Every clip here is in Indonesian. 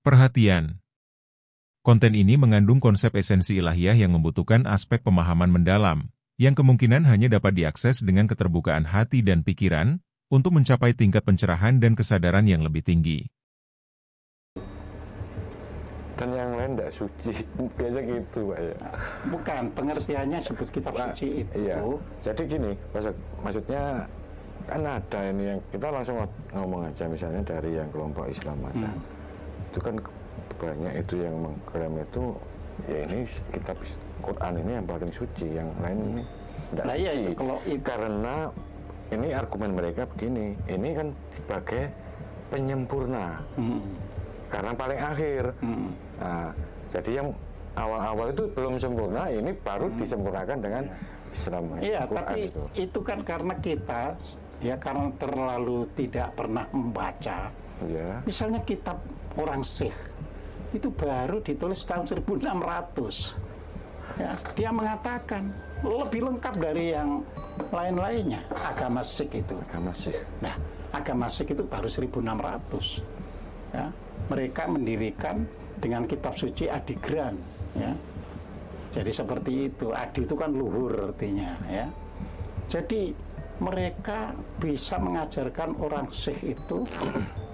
Perhatian. Konten ini mengandung konsep esensi ilahiyah yang membutuhkan aspek pemahaman mendalam, yang kemungkinan hanya dapat diakses dengan keterbukaan hati dan pikiran, untuk mencapai tingkat pencerahan dan kesadaran yang lebih tinggi. Dan yang lain tidak suci, biasa gitu Pak ya. Bukan, pengertiannya sebut kitab suci itu. Iya, jadi gini, maksudnya kan ada ini yang kita langsung ngomong aja misalnya dari yang kelompok Islam aja. Itu kan banyak itu yang mengklaim itu, ya ini kitab Quran ini yang paling suci, yang lain ini tidak suci. Iya, kalau karena ini argumen mereka begini, ini kan sebagai penyempurna. Karena paling akhir. Nah, jadi yang awal-awal itu belum sempurna, ini baru disempurnakan dengan Islam. Iya, tapi itu kan karena kita, ya karena terlalu tidak pernah membaca. Ya. Misalnya kitab orang Sikh, itu baru ditulis tahun 1600. Ya, dia mengatakan lebih lengkap dari yang lain-lainnya, agama Sikh itu. Agama Sikh. Nah, agama Sikh itu baru 1600. Ya, mereka mendirikan dengan kitab suci Adigran, ya. Jadi seperti itu. Adi itu kan luhur artinya, ya. Jadi mereka bisa mengajarkan orang Sikh itu,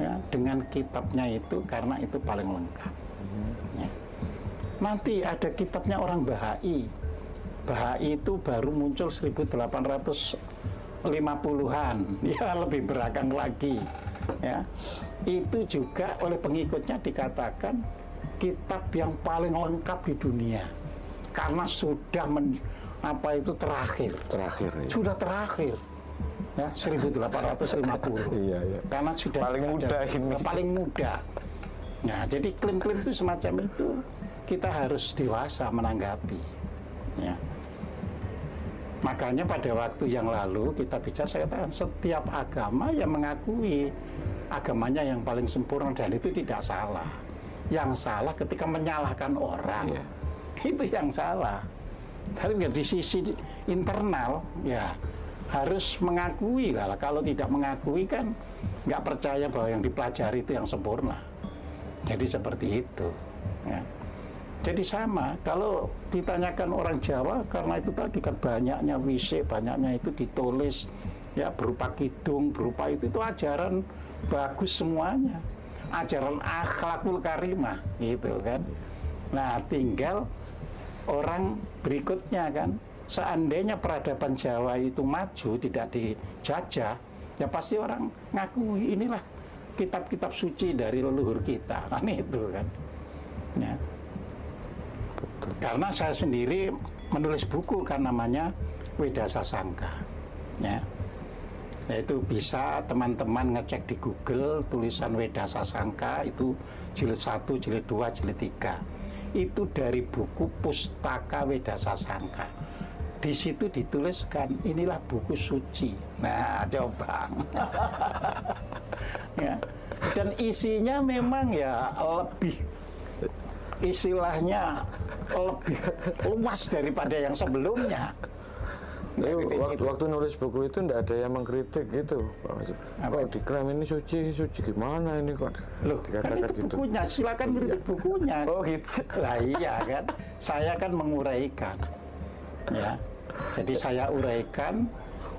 ya, dengan kitabnya itu karena itu paling lengkap. Ya. Nanti ada kitabnya orang Bahai. Bahai itu baru muncul 1850-an, ya lebih belakang lagi. Ya, itu juga oleh pengikutnya dikatakan kitab yang paling lengkap di dunia karena sudah terakhir ya. Sudah terakhir ya 1850. Iya. Karena sudah paling mudah ini. Paling mudah. Nah, jadi klaim-klaim itu semacam itu kita harus dewasa menanggapi. Ya. Makanya pada waktu yang lalu kita bicara, saya katakan setiap agama yang mengakui agamanya yang paling sempurna dan itu tidak salah. Yang salah ketika menyalahkan orang, itu yang salah. Tapi di sisi internal ya harus mengakui lah. Kalau tidak mengakui kan nggak percaya bahwa yang dipelajari itu yang sempurna. Jadi seperti itu. Ya. Jadi sama, kalau ditanyakan orang Jawa, karena itu tadi kan banyaknya wisik, banyaknya itu ditulis, ya berupa kidung, berupa itu ajaran bagus semuanya. Ajaran akhlakul karimah, gitu kan. Nah, tinggal orang berikutnya kan, seandainya peradaban Jawa itu maju, tidak dijajah, ya pasti orang ngakui inilah kitab-kitab suci dari leluhur kita, kan itu kan. Ya. Karena saya sendiri menulis buku kan namanya Weda Sasangka, ya. Itu bisa teman-teman ngecek di Google tulisan Weda Sasangka itu jilid 1, jilid 2, jilid 3. Itu dari buku Pustaka Weda Sasangka. Di situ dituliskan inilah buku suci. Nah, coba. Ya. Dan isinya memang ya lebih istilahnya lebih luas daripada yang sebelumnya. Waktu nulis buku itu tidak ada yang mengkritik gitu. Kok diklaim ini suci gimana ini kok? Loh, kan itu gitu. Bukunya, silakan kritik bukunya. Oh gitu. Lah iya kan, saya kan menguraikan. Ya, jadi saya uraikan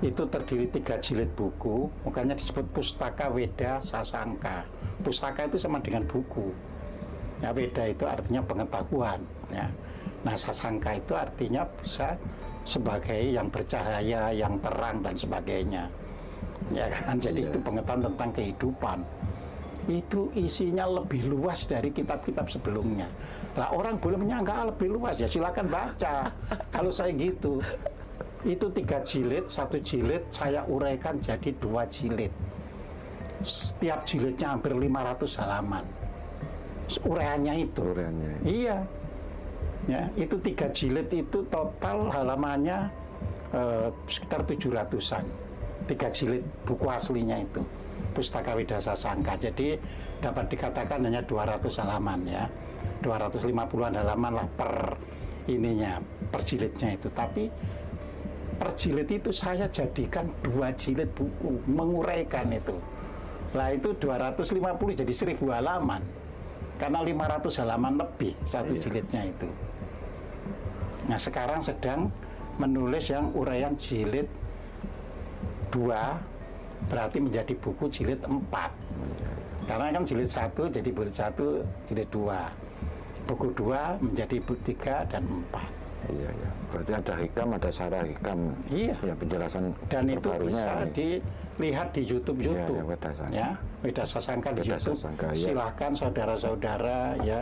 itu terdiri 3 jilid buku, makanya disebut Pustaka Weda Sasangka. Pustaka itu sama dengan buku. Ya, Weda itu artinya pengetahuan. Ya. Nah, Sasangka itu artinya bisa sebagai yang bercahaya, yang terang dan sebagainya. Ya kan, jadi itu pengetahuan tentang kehidupan. Itu isinya lebih luas dari kitab-kitab sebelumnya. Lah orang boleh menyangka lebih luas, ya silakan baca. Kalau saya gitu, itu 3 jilid, 1 jilid saya uraikan jadi 2 jilid. Setiap jilidnya hampir 500 halaman. Uraiannya itu. Iya. Ya, itu 3 jilid itu total halamannya sekitar 700-an. 3 jilid buku aslinya itu. Pustaka Weda Sasangka. Jadi dapat dikatakan hanya 200 halaman ya. 250-an halaman lah per ininya, per jilidnya itu. Tapi per jilid itu saya jadikan 2 jilid buku, menguraikan itu. Lah itu 250 jadi 1000 halaman. Karena 500 halaman lebih satu Iya. jilidnya itu. Nah, sekarang sedang menulis yang uraian jilid 2, berarti menjadi buku jilid 4. Karena kan jilid 1 jadi jilid 1, jilid 2. Buku 2 menjadi buku 3 dan 4. Iya, iya. Berarti ada hikam, ada syarah hikam. Iya. Ya, penjelasan Dan itu terbarunya bisa ini. dilihat di YouTube. Iya, ya, Weda Sangka. Ya, Weda Sasangka di Weda YouTube. Sasangka, ya. Silahkan saudara-saudara ya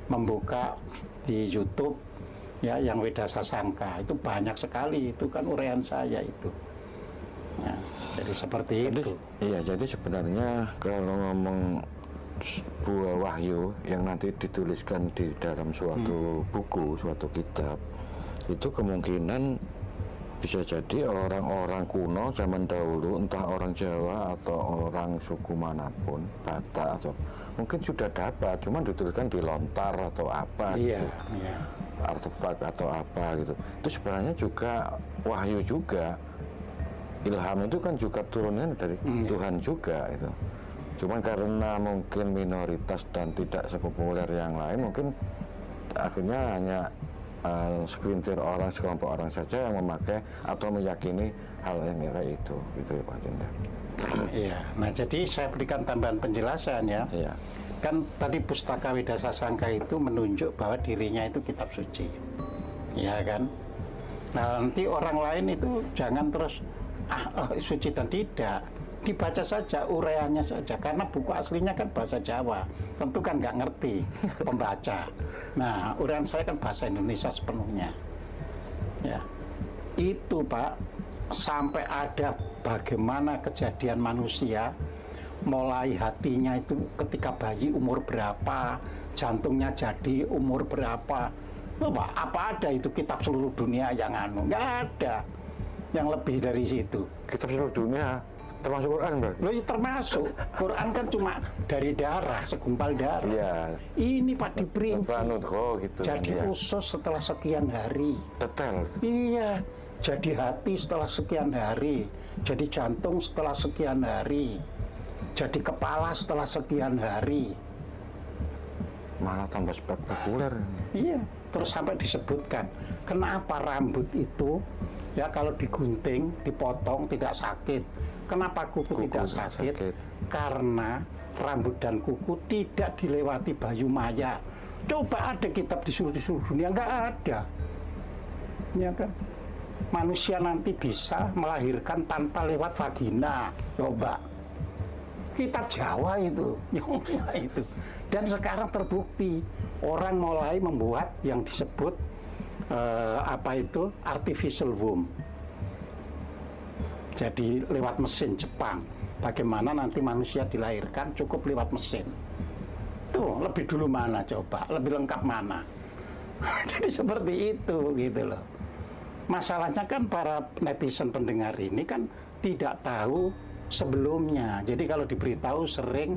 membuka di YouTube ya yang Weda Sasangka. Itu banyak sekali, itu kan uraian saya itu. Ya, jadi seperti itu. Iya, jadi sebenarnya kalau ngomong sebuah wahyu yang nanti dituliskan di dalam suatu buku, suatu kitab, itu kemungkinan bisa jadi orang-orang kuno zaman dahulu, entah orang Jawa atau orang suku manapun, Batak atau mungkin sudah dapat, cuman dituliskan di lontar atau apa, Iya, gitu. iya. Artefak atau apa gitu. Itu sebenarnya juga wahyu juga. Ilham itu kan juga turunnya dari Tuhan juga itu. Cuman karena mungkin minoritas dan tidak sepopuler yang lain, mungkin akhirnya hanya segelintir orang, sekelompok orang saja yang memakai atau meyakini hal yang kayak itu, gitu ya Pak Cinda. Iya. Nah, jadi saya berikan tambahan penjelasan ya. Iya. Kan tadi Pustaka Weda Sasangka itu menunjuk bahwa dirinya itu kitab suci. Ya kan? Nah, nanti orang lain itu jangan terus suci dan tidak. Dibaca saja uraiannya saja, karena buku aslinya kan bahasa Jawa, tentu kan nggak ngerti pembaca. Nah, uraian saya kan bahasa Indonesia sepenuhnya. Ya, itu Pak, sampai ada bagaimana kejadian manusia, mulai hatinya itu ketika bayi umur berapa, jantungnya jadi umur berapa. Loh Pak, apa ada itu kitab seluruh dunia yang nggak ada yang lebih dari situ. Kitab seluruh dunia termasuk Quran, Bang? Loh, ya termasuk. Quran kan cuma dari darah, segumpal darah. Iya. Ini Pak diperinci. Gitu Jadi kan, ya. usus setelah sekian hari. Detail. Iya. Jadi hati setelah sekian hari. Jadi jantung setelah sekian hari. Jadi kepala setelah sekian hari. Malah tambah spektakuler. Iya. Terus sampai disebutkan kenapa rambut itu ya kalau digunting, dipotong tidak sakit. Kenapa kuku tidak sakit? Karena rambut dan kuku tidak dilewati bayu maya. Coba ada kitab di seluruh dunia, nggak ada. Ya kan? Manusia nanti bisa melahirkan tanpa lewat vagina. Coba. Kitab Jawa itu. Itu. Dan sekarang terbukti orang mulai membuat yang disebut artificial womb. Jadi lewat mesin Jepang. Bagaimana nanti manusia dilahirkan cukup lewat mesin. Tuh, lebih dulu mana coba? Lebih lengkap mana? Jadi seperti itu gitu loh. Masalahnya kan para netizen pendengar ini kan tidak tahu sebelumnya. Jadi kalau diberitahu sering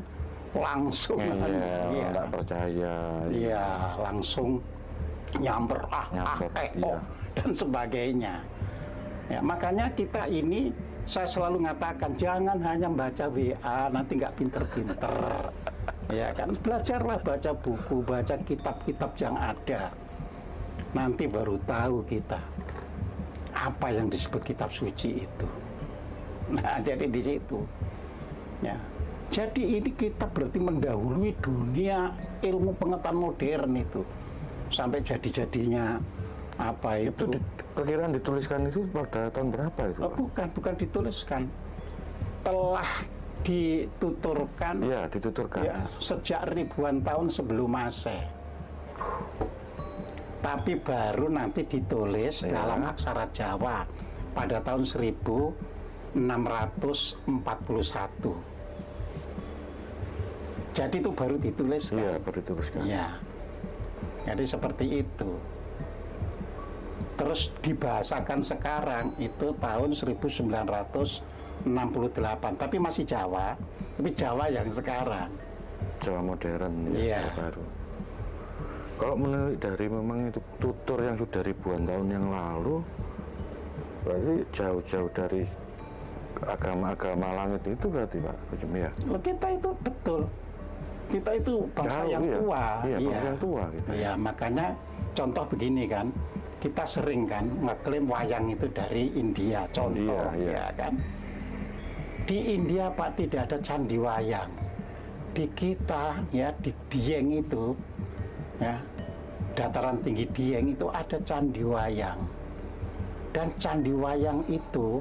langsung nggak percaya. Iya, langsung nyamper dan sebagainya. Ya, makanya kita ini saya selalu mengatakan jangan hanya baca WA nanti nggak pinter-pinter. Ya kan, belajarlah baca buku, baca kitab-kitab yang ada. Nanti baru tahu kita apa yang disebut kitab suci itu. Nah, jadi di situ. Ya. Jadi ini kita berarti mendahului dunia ilmu pengetahuan modern itu. Sampai jadi-jadinya apa itu perkiraan dituliskan itu pada tahun berapa itu? Bukan dituliskan, telah dituturkan. Iya, dituturkan. Ya, sejak ribuan tahun sebelum Masehi. Tapi baru nanti ditulis dalam aksara Jawa pada tahun 1641. Jadi itu baru dituliskan. Iya, baru dituliskan. Iya. Jadi seperti itu. Terus dibahasakan sekarang itu tahun 1968, tapi masih Jawa, tapi Jawa yang sekarang. Jawa modern, Iya. baru. Kalau menurut dari memang itu tutur yang sudah ribuan tahun yang lalu, berarti jauh-jauh dari agama-agama langit itu berarti Pak Kucum ya? Loh, kita itu betul. Kita itu bangsa Jauh, yang iya. tua. Iya, bangsa yang tua gitu. Ya, makanya contoh begini kan, kita sering kan ngeklaim wayang itu dari India, contoh, India, iya. ya kan. Di India Pak tidak ada candi wayang. Di kita ya di Dieng itu, ya dataran tinggi Dieng itu ada candi wayang. Dan candi wayang itu,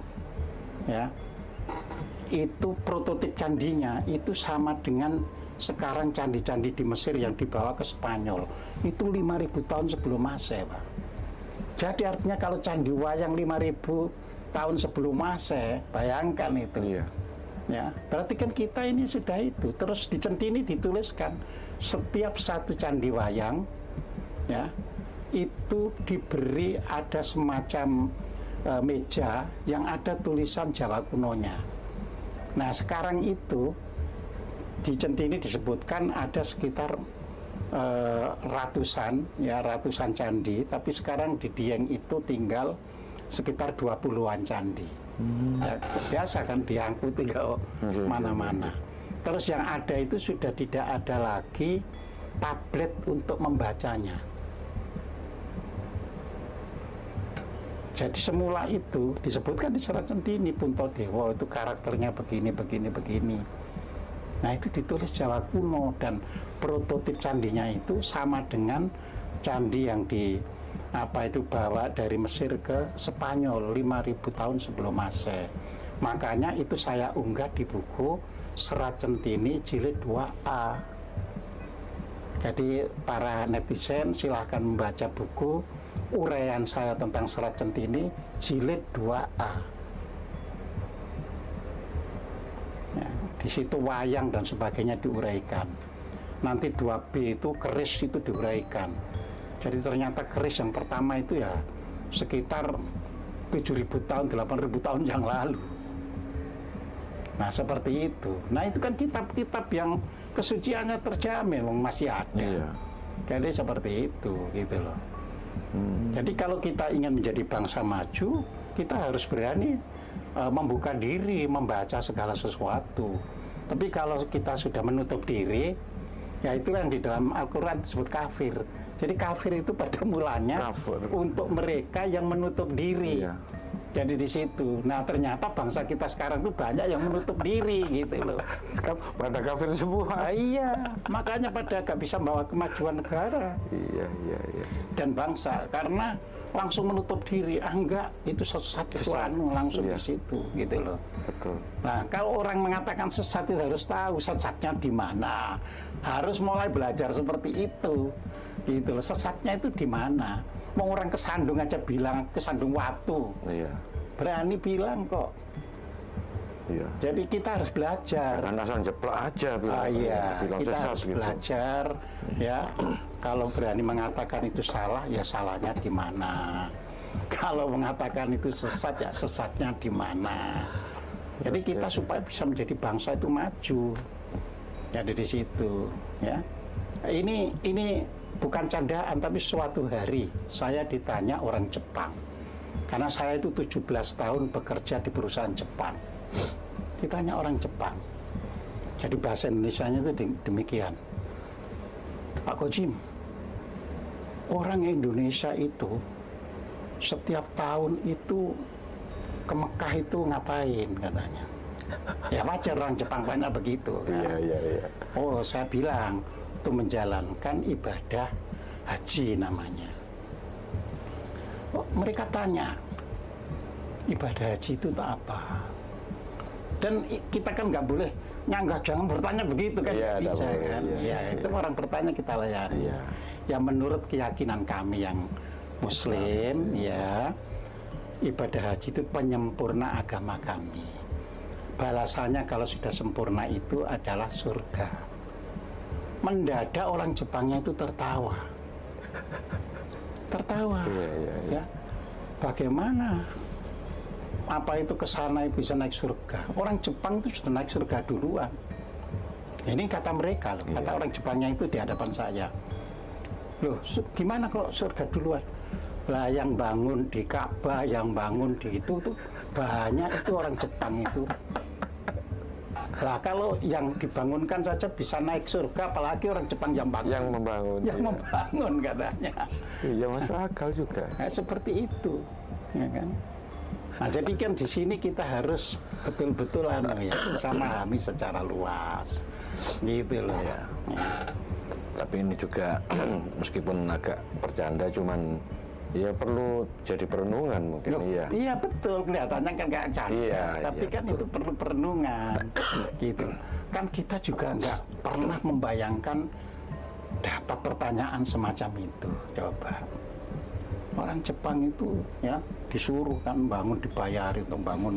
ya itu prototip candinya itu sama dengan sekarang candi-candi di Mesir yang dibawa ke Spanyol. Itu 5.000 tahun sebelum Masehi, Pak. Jadi artinya kalau candi wayang 5.000 tahun sebelum Masehi, bayangkan itu. Iya. Ya, berarti kan kita ini sudah itu. Terus di Centini dituliskan setiap satu candi wayang, ya, itu diberi ada semacam meja yang ada tulisan Jawa kunonya. Nah, sekarang itu di Centini disebutkan ada sekitar ratusan candi, tapi sekarang di Dieng itu tinggal sekitar 20-an candi. Ya, biasa kan diangkut tinggal mana-mana. Terus yang ada itu sudah tidak ada lagi tablet untuk membacanya. Jadi semula itu disebutkan di Serat Centini, Puntadewa itu karakternya begini. Nah itu ditulis Jawa kuno dan prototip candinya itu sama dengan candi yang bawa dari Mesir ke Spanyol 5.000 tahun sebelum Masehi. Makanya itu saya unggah di buku Serat Centini jilid 2A. Jadi para netizen silahkan membaca buku uraian saya tentang Serat Centini jilid 2A. Ya, di situ wayang dan sebagainya diuraikan. Nanti 2B itu keris itu diuraikan. Jadi ternyata keris yang pertama itu ya sekitar 7.000 tahun, 8.000 tahun yang lalu. Nah seperti itu. Nah itu kan kitab-kitab yang kesuciannya terjamin, masih ada. Iya. Jadi seperti itu, gitu loh. Jadi kalau kita ingin menjadi bangsa maju, kita harus berani membuka diri, membaca segala sesuatu. Tapi kalau kita sudah menutup diri, ya itu yang di dalam Al-Quran disebut kafir. Jadi kafir itu pada mulanya untuk mereka yang menutup diri. Iya. Jadi di situ. Nah ternyata bangsa kita sekarang itu banyak yang menutup diri gitu loh. Sekarang pada kafir semua. Nah, iya, makanya pada gak bisa membawa kemajuan negara Iya. dan bangsa karena langsung menutup diri. Enggak, itu sesat itu langsung Iya. di situ gitu loh. Betul. Nah, kalau orang mengatakan sesat itu harus tahu sesatnya di mana. Harus mulai belajar seperti itu. Gitu loh. Sesatnya itu di mana? Mau orang kesandung aja bilang kesandung watu. Iya. Berani bilang kok. Iya. Jadi kita harus belajar. Jangan asal jeplak aja bilang, Iya, bilang kita sesat harus gitu. belajar ya. Kalau berani mengatakan itu salah, ya salahnya di mana. Kalau mengatakan itu sesat, ya sesatnya di mana. Jadi kita supaya bisa menjadi bangsa itu maju. Jadi di situ, ya. Ini bukan candaan, tapi suatu hari saya ditanya orang Jepang. Karena saya itu 17 tahun bekerja di perusahaan Jepang. Ditanya orang Jepang. Jadi bahasa Indonesianya itu demikian. Pak Kojim, orang Indonesia itu setiap tahun itu ke Mekah itu ngapain katanya. Ya wajar orang Jepang banyak begitu kan? Iya. Oh saya bilang itu menjalankan ibadah haji namanya. Oh, mereka tanya ibadah haji itu tak apa. Dan kita kan nggak boleh nyanggah, jangan bertanya begitu kan, Iya, bisa boleh, kan. iya. Itu orang bertanya kita layani. Iya. Ya menurut keyakinan kami yang Muslim, ya ibadah haji itu penyempurna agama kami. Balasannya kalau sudah sempurna itu adalah surga. Mendadak orang Jepangnya itu tertawa. Iya. Ya. Bagaimana? Apa itu ke sana bisa naik surga? Orang Jepang itu sudah naik surga duluan. Ini kata mereka loh, kata orang Jepangnya itu di hadapan saya. Loh, gimana kok surga duluan? Lah yang bangun di Ka'bah, yang bangun di itu tuh banyak itu orang Jepang itu. Lah kalau yang dibangunkan saja bisa naik surga, apalagi orang Jepang yang bangun. Yang membangun. Yang iya. membangun katanya. Iya, masuk akal juga. Nah, seperti itu, ya kan? Nah, jadi kan di sini kita harus betul-betul bisa memahami secara luas, gitu loh ya. Tapi ini juga meskipun agak bercanda, cuman ya perlu jadi perenungan mungkin. Loh, iya. Iya betul, kelihatannya kan nggak canda, Iya, tapi iya, kan betul. itu perlu perenungan, gitu. Kan kita juga nggak pernah membayangkan dapat pertanyaan semacam itu. Coba orang Jepang itu ya disuruh kan bangun, dibayari untuk bangun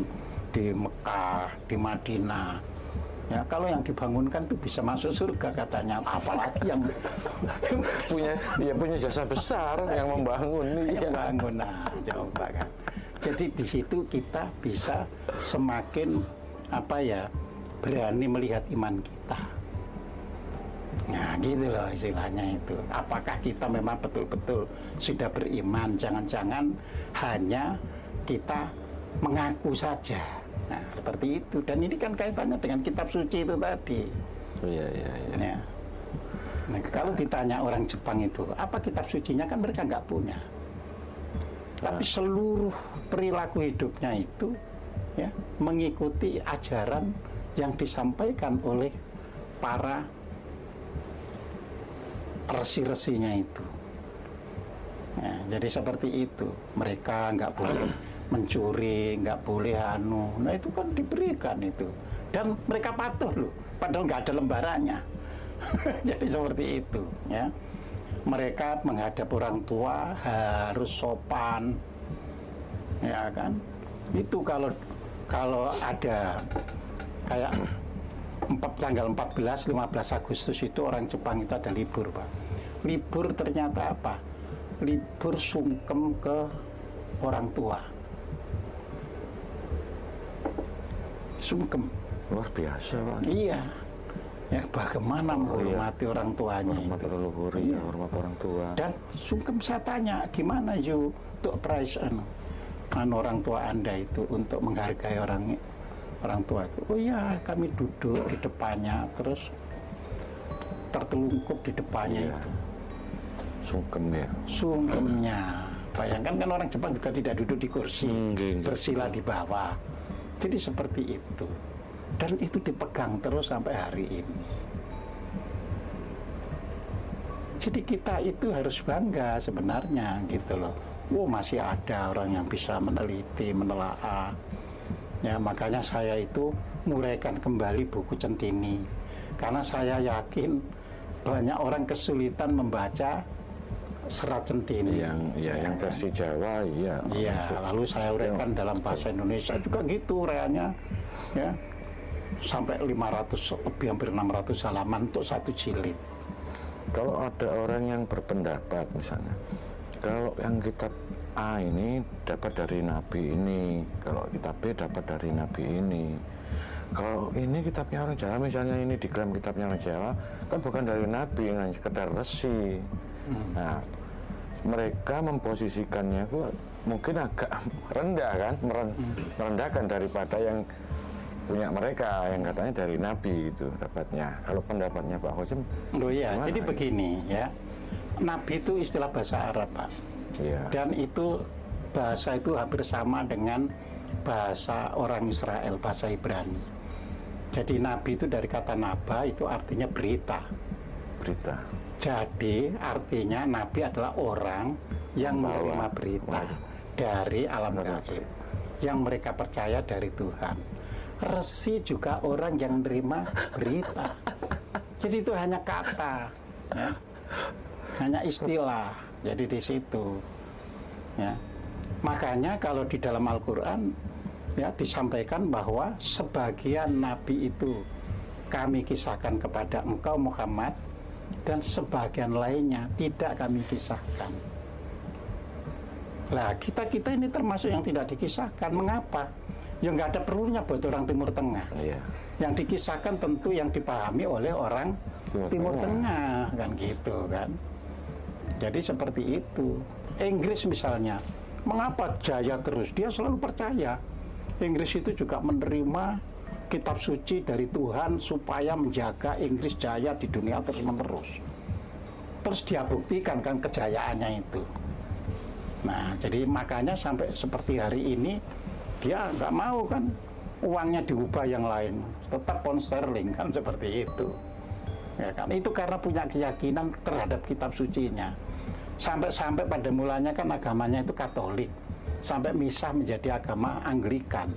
di Mekah, di Madinah. Ya, kalau yang dibangunkan itu bisa masuk surga katanya, apalagi yang punya jasa besar yang membangun nih. yang bangun. Nah, coba kan. Jadi di situ kita bisa semakin berani melihat iman kita. Nah, gitu loh istilahnya itu. Apakah kita memang betul-betul sudah beriman? Jangan-jangan hanya kita mengaku saja. Nah, seperti itu. Dan ini kan kaitannya dengan kitab suci itu tadi. Iya. Ya. Nah, kalau ditanya orang Jepang itu, apa kitab sucinya, kan mereka nggak punya. Tapi seluruh perilaku hidupnya itu ya mengikuti ajaran yang disampaikan oleh para resi-resinya itu. Ya, jadi seperti itu. Mereka nggak boleh mencuri, nggak boleh Nah itu kan diberikan itu. Dan mereka patuh loh, padahal nggak ada lembarannya. Jadi seperti itu ya. Mereka menghadap orang tua harus sopan, ya kan. Itu kalau ada kayak tanggal 14-15 Agustus itu orang Jepang itu ada libur, Pak. Libur ternyata apa? Libur sungkem ke orang tua. Sungkem. Luar biasa, Pak. Iya. Ya, bagaimana menghormati orang tuanya Hormat itu. leluhur, ya, hormat orang tua. Dan sungkem saya tanya, gimana you untuk price orang tua Anda itu untuk menghargai orang tua itu? Oh iya, kami duduk di depannya, terus tertelungkup di depannya Iya. itu. Sungkem ya. Sungkemnya. Bayangkan kan orang Jepang juga tidak duduk di kursi, Enggak. bersila di bawah. Jadi seperti itu. Dan itu dipegang terus sampai hari ini. Jadi kita itu harus bangga sebenarnya gitu loh. Oh, masih ada orang yang bisa meneliti, menelaah. Ya, makanya saya itu menguraikan kembali buku Centini. Karena saya yakin banyak orang kesulitan membaca Serat Centini. Yang versi Jawa, iya. Iya, lalu saya uraikan dalam bahasa Indonesia juga gitu uraiannya. Ya. Sampai 500, lebih hampir 600 halaman untuk satu jilid. Kalau ada orang yang berpendapat misalnya, kalau yang kitab A ini dapat dari Nabi ini, kalau kitab B dapat dari Nabi ini. Kalau ini kitabnya orang Jawa, misalnya ini diklaim kitabnya orang Jawa, kan bukan dari Nabi, hanya sekedar resi. Nah, mereka memposisikannya mungkin agak rendah kan, merendahkan daripada yang punya mereka yang katanya dari Nabi itu dapatnya. Kalau pendapatnya Pak Hozim, Loh ya, jadi begini ya. Nabi itu istilah bahasa Arab, Pak. Iya. Dan itu bahasa itu hampir sama dengan bahasa orang Israel, bahasa Ibrani. Jadi Nabi itu dari kata naba itu artinya berita. Berita. Jadi artinya Nabi adalah orang yang menerima berita dari alam gaib yang mereka percaya dari Tuhan. Resi juga orang yang menerima berita. Jadi itu hanya kata, ya. Hanya istilah. Jadi di situ, ya. Makanya kalau di dalam Al-Quran ya disampaikan bahwa sebagian nabi itu kami kisahkan kepada engkau Muhammad dan sebagian lainnya tidak kami kisahkan. Lah kita ini termasuk yang tidak dikisahkan. Mengapa? Ya nggak ada perlunya buat orang Timur Tengah. Iya. Yang dikisahkan tentu yang dipahami oleh orang Timur Tengah kan gitu kan. Jadi seperti itu. Inggris misalnya, mengapa jaya terus? Dia selalu percaya. Inggris itu juga menerima kitab suci dari Tuhan supaya menjaga Inggris jaya di dunia terus-menerus. Terus dia buktikan kan kejayaannya itu. Nah, jadi makanya sampai seperti hari ini dia nggak mau kan uangnya diubah yang lain, tetap pound sterling kan seperti itu. Ya kan, itu karena punya keyakinan terhadap kitab sucinya. Sampai pada mulanya kan agamanya itu Katolik, sampai misah menjadi agama Anglikan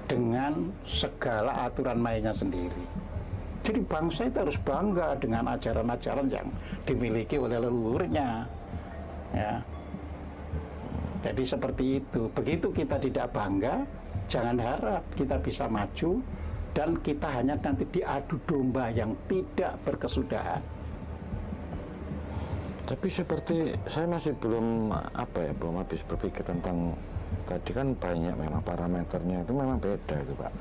dengan segala aturan mainnya sendiri. Jadi bangsa itu harus bangga dengan ajaran-ajaran yang dimiliki oleh leluhurnya. Ya. Jadi seperti itu. Begitu kita tidak bangga, jangan harap kita bisa maju dan kita hanya nanti diadu domba yang tidak berkesudahan. Tapi seperti saya masih belum habis berpikir tentang tadi kan banyak memang parameternya itu memang beda itu Pak.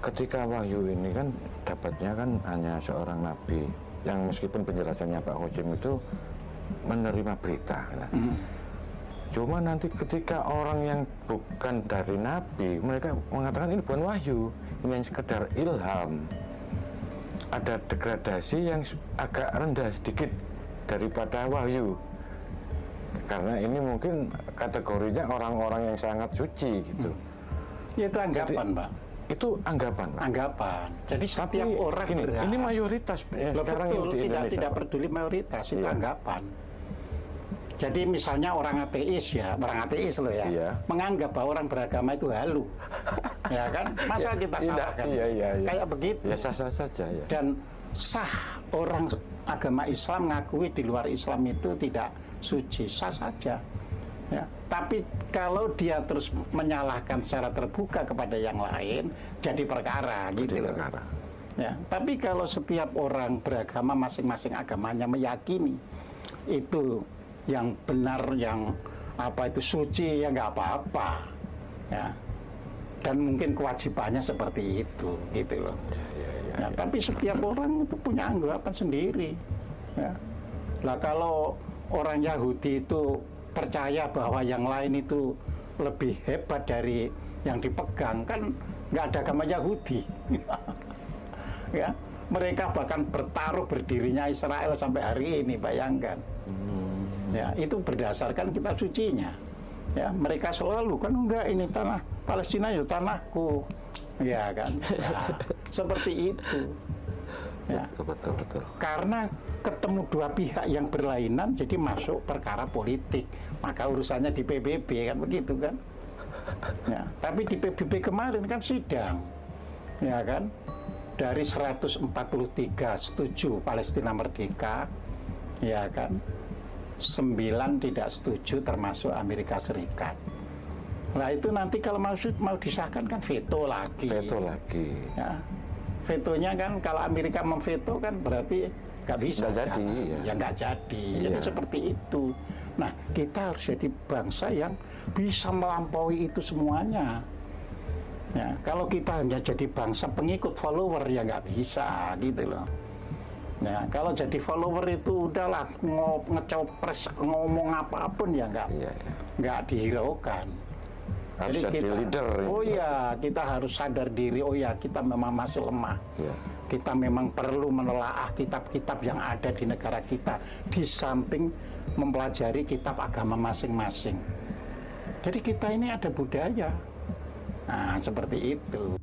Ketika wahyu ini kan dapatnya kan hanya seorang nabi yang meskipun penjelasannya Pak Hocim itu menerima berita. Cuma nanti ketika orang yang bukan dari nabi, mereka mengatakan ini bukan wahyu, ini yang sekedar ilham. Ada degradasi yang agak rendah sedikit daripada wahyu. Karena ini mungkin kategorinya orang-orang yang sangat suci gitu. Itu anggapan, Pak. Itu anggapan, Pak. Anggapan. Jadi setiap orang gini, ini mayoritas sekarang betul, ini di Indonesia. Tidak peduli mayoritas, itu anggapan. Jadi misalnya orang ateis loh ya, menganggap bahwa orang beragama itu halu, ya kan? Masa kita salahkan? Kayak begitu. Ya sah-sah saja. Ya. Dan sah orang agama Islam ngakui di luar Islam itu tidak suci, sah saja. Ya. Tapi kalau dia terus menyalahkan secara terbuka kepada yang lain, jadi perkara, gitu loh. Ya. Tapi kalau setiap orang beragama masing-masing agamanya meyakini itu yang benar, yang itu suci, ya nggak apa-apa, ya. Dan mungkin kewajibannya seperti itu, gitu loh. Ya, tapi setiap orang itu punya anggapan sendiri. Ya. Lah kalau orang Yahudi itu percaya bahwa yang lain itu lebih hebat dari yang dipegang, kan nggak ada agama Yahudi. Ya, mereka bahkan bertaruh berdirinya Israel sampai hari ini, bayangkan. Ya, itu berdasarkan kitab sucinya. Ya, mereka selalu kan enggak, ini tanah Palestina ya tanahku, ya kan. Nah, seperti itu. Ya. Betul. Karena ketemu dua pihak yang berlainan, jadi masuk perkara politik. Maka urusannya di PBB kan begitu kan. Ya, tapi di PBB kemarin kan sidang, ya kan. Dari 143 setuju Palestina merdeka, ya kan. 9 tidak setuju termasuk Amerika Serikat. Nah itu nanti kalau mau disahkan kan veto lagi. Ya. Vetonya kan kalau Amerika memveto kan berarti nggak bisa. Nggak jadi. Ya nggak jadi. Jadi seperti itu. Nah kita harus jadi bangsa yang bisa melampaui itu semuanya. Ya, kalau kita hanya jadi bangsa pengikut follower ya nggak bisa gitu loh. Ya, kalau jadi follower itu udahlah ngecopres ngomong apapun ya nggak dihiraukan. Harus jadi kita, leader. Oh ya, kita harus sadar diri. Oh ya, kita memang masih lemah. Kita memang perlu menelaah kitab-kitab yang ada di negara kita, di samping mempelajari kitab agama masing-masing. Jadi kita ini ada budaya. Nah, seperti itu.